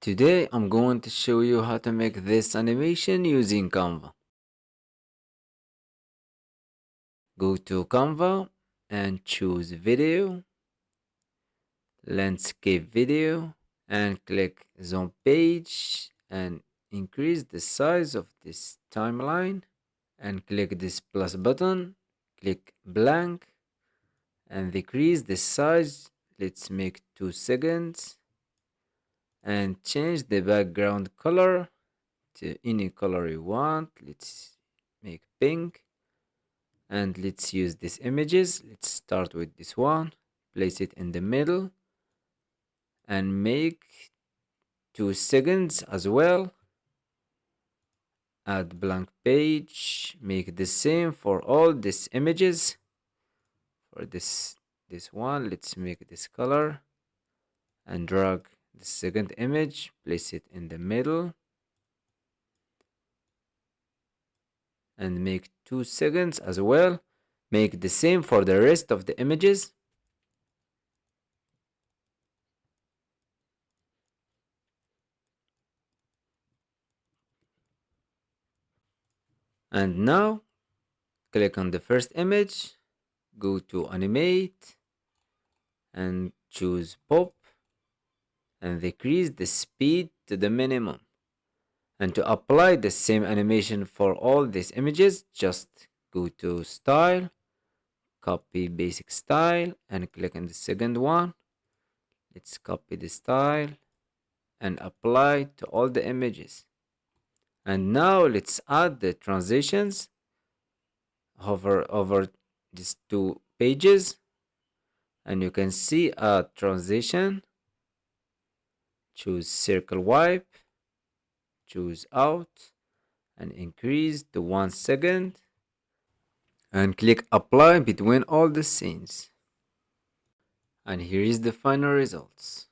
Today I'm going to show you how to make this animation using Canva. Go to Canva and choose Video, Landscape Video, and click Zone Page and increase the size of this timeline and click this plus button, click blank and decrease the size. Let's make 2 seconds and change the background color to any color you want. Let's make pink and let's use these images. Let's start with this one, place it in the middle and make 2 seconds as well. Add blank page, make the same for all these images. For this one, let's make this color and drag the second image, place it in the middle and make 2 seconds as well. Make the same for the rest of the images. And now click on the first image, go to animate and choose pop and decrease the speed to the minimum. And to apply the same animation for all these images, just go to style, copy basic style and click on the second one. Let's copy the style and apply to all the images. And now let's add the transitions. Hover over these 2 pages and you can see a transition. Choose circle wipe, choose out and increase to 1 second and click apply between all the scenes. And here is the final results.